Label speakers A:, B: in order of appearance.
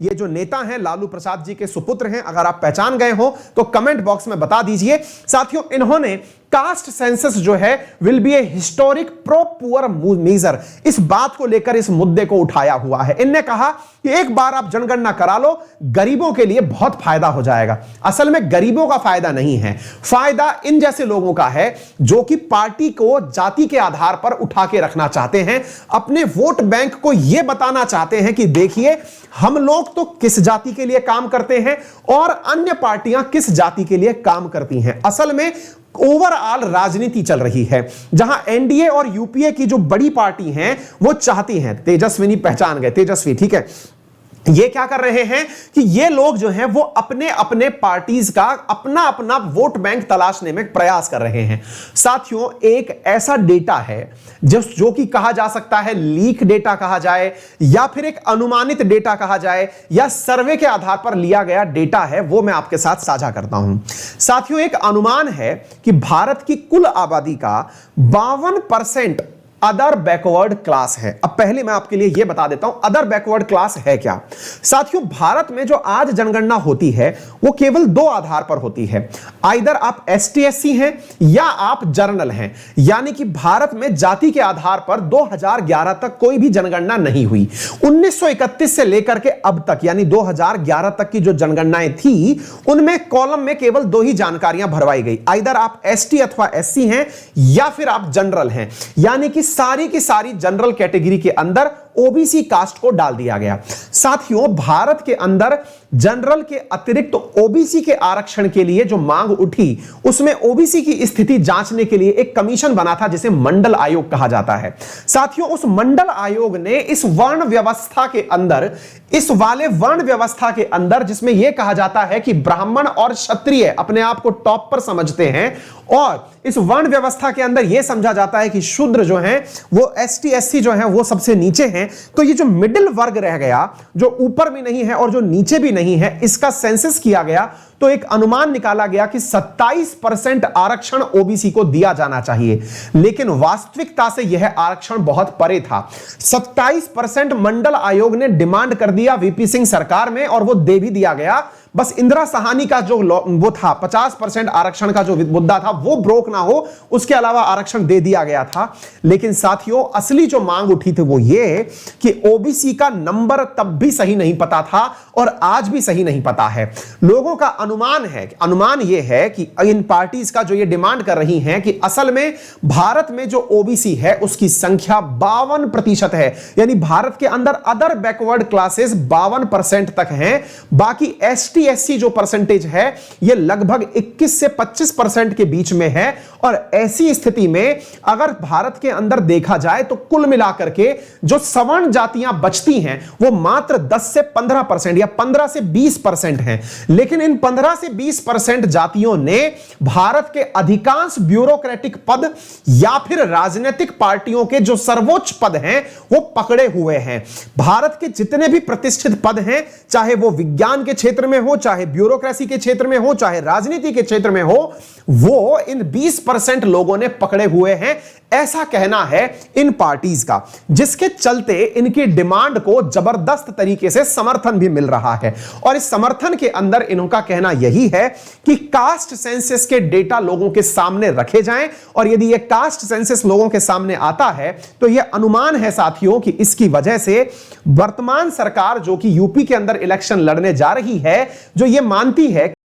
A: ये जो नेता हैं लालू प्रसाद जी के सुपुत्र हैं, अगर आप पहचान गए हो तो कमेंट बॉक्स में बता दीजिए। साथियों, इन्होंने कास्ट सेंसस जो है will be a historic pro poor measure, इस बात को लेकर इस मुद्दे को उठाया हुआ है। इनने कहा कि एक बार आप जनगणना करा लो, गरीबों के लिए बहुत फायदा हो जाएगा। असल में गरीबों का फायदा नहीं है, फायदा इन जैसे लोगों का है जो कि पार्टी को जाति के आधार पर उठा के रखना चाहते हैं, अपने वोट बैंक को यह बताना चाहते हैं कि देखिए हम लोग तो किस जाति के लिए काम करते हैं और अन्य पार्टियां किस जाति के लिए काम करती हैं। असल में ओवरऑल राजनीति चल रही है, जहां एनडीए और यूपीए की जो बड़ी पार्टी हैं वो चाहती हैं, तेजस्विनी पहचान गए, तेजस्वी, ठीक है, ये क्या कर रहे हैं कि ये लोग जो हैं वो अपने अपने पार्टीज का अपना अपना वोट बैंक तलाशने में प्रयास कर रहे हैं। साथियों, एक ऐसा डेटा है जो कि कहा जा सकता है लीक डेटा कहा जाए या फिर एक अनुमानित डेटा कहा जाए या सर्वे के आधार पर लिया गया डेटा है, वो मैं आपके साथ साझा करता हूं। साथियों, एक अनुमान है कि भारत की कुल आबादी का 52% अदर बैकवर्ड क्लास है। अब पहले मैं आपके लिए यह बता देता हूं अदर बैकवर्ड क्लास है क्या। साथियों, भारत में जो आज जनगणना होती है वो केवल दो आधार पर होती है, आइदर आप एसटी एससी हैं या आप जर्नल हैं, यानी कि भारत में जाति के आधार पर 2011 तक कोई भी जनगणना नहीं हुई। 1931 से लेकर के अब तक यानी 2011 तक की जो जनगणनाएं थी उनमें कॉलम में केवल दो ही जानकारियां भरवाई गई, आइदर आप एसटी अथवा एससी हैं या फिर आप जनरल हैं, यानी कि सारी की सारी जनरल कैटेगरी के अंदर ओबीसी कास्ट को डाल दिया गया। साथियों, भारत के अंदर जनरल के अतिरिक्त ओबीसी के आरक्षण के लिए जो मांग उठी उसमें ओबीसी की स्थिति जांचने के लिए एक कमीशन बना था जिसे मंडल आयोग कहा जाता है। साथियों, उस मंडल आयोग ने इस वर्ण व्यवस्था के अंदर, इस वाले वर्ण व्यवस्था के अंदर जिसमें यह कहा जाता है कि ब्राह्मण और क्षत्रिय अपने आप को टॉप पर समझते हैं और इस वर्ण व्यवस्था के अंदर यह समझा जाता है कि शूद्र जो हैं वो एसटी एससी जो हैं वो सबसे नीचे हैं, तो ये जो मिडिल वर्ग रह गया, जो ऊपर भी नहीं है और जो नीचे भी नहीं है, इसका सेंसस किया गया तो एक अनुमान निकाला गया कि 27% आरक्षण ओबीसी को दिया जाना चाहिए, लेकिन वास्तविकता से यह आरक्षण बहुत परे था। 27% मंडल आयोग ने डिमांड कर दिया वीपी सिंह सरकार में और वो दे भी दिया गया। बस इंदिरा सहानी का जो वो था 50% आरक्षण का जो मुद्दा था वो ब्रोक ना हो, उसके अलावा आरक्षण दे दिया गया था। लेकिन साथियों, असली जो मांग उठी थी वो ये कि ओबीसी का नंबर तब भी सही नहीं पता था और आज भी सही नहीं पता है। लोगों का अनुमान ये है कि इन पार्टीज का जो ये डिमांड कर रही हैं कि असल में भारत में जो ओबीसी है उसकी संख्या 52% है, यानी भारत के अंदर अदर बैकवर्ड क्लासेस 52% तक हैं, बाकी एसटी एससी जो परसेंटेज है यह लगभग 21 से 25% के बीच में है। और ऐसी स्थिति में अगर भारत के अंदर देखा जाए तो कुल मिलाकर के जो सवर्ण जातियां बचती हैं वो मात्र 10 से 15% या 15 से 20% हैं, लेकिन इन 15 से 20% जातियों ने भारत के अधिकांश ब्यूरोक्रेटिक पद या फिर राजनीतिक पार्टियों के जो सर्वोच्च पद हैं वो पकड़े हुए हैं। भारत के जितने भी प्रतिष्ठित पद हैं, चाहे वो विज्ञान के क्षेत्र में हो, चाहे ब्यूरोक्रेसी के क्षेत्र में हो, चाहे राजनीति के क्षेत्र में हो, वो इन 20% लोगों ने पकड़े हुए हैं, ऐसा कहना है इन पार्टीज का, जिसके चलते इनकी डिमांड को जबरदस्त तरीके से समर्थन भी मिल रहा है। और इस समर्थन के अंदर इनका कहना यही है कि कास्ट सेंसस के डेटा लोगों के सामने रखे जाएं, और यदि यह कास्ट सेंसस लोगों के सामने आता है तो यह अनुमान है साथियों कि इसकी वजह से वर्तमान सरकार जो कि यूपी के अंदर इलेक्शन लड़ने जा रही है, जो यह मानती है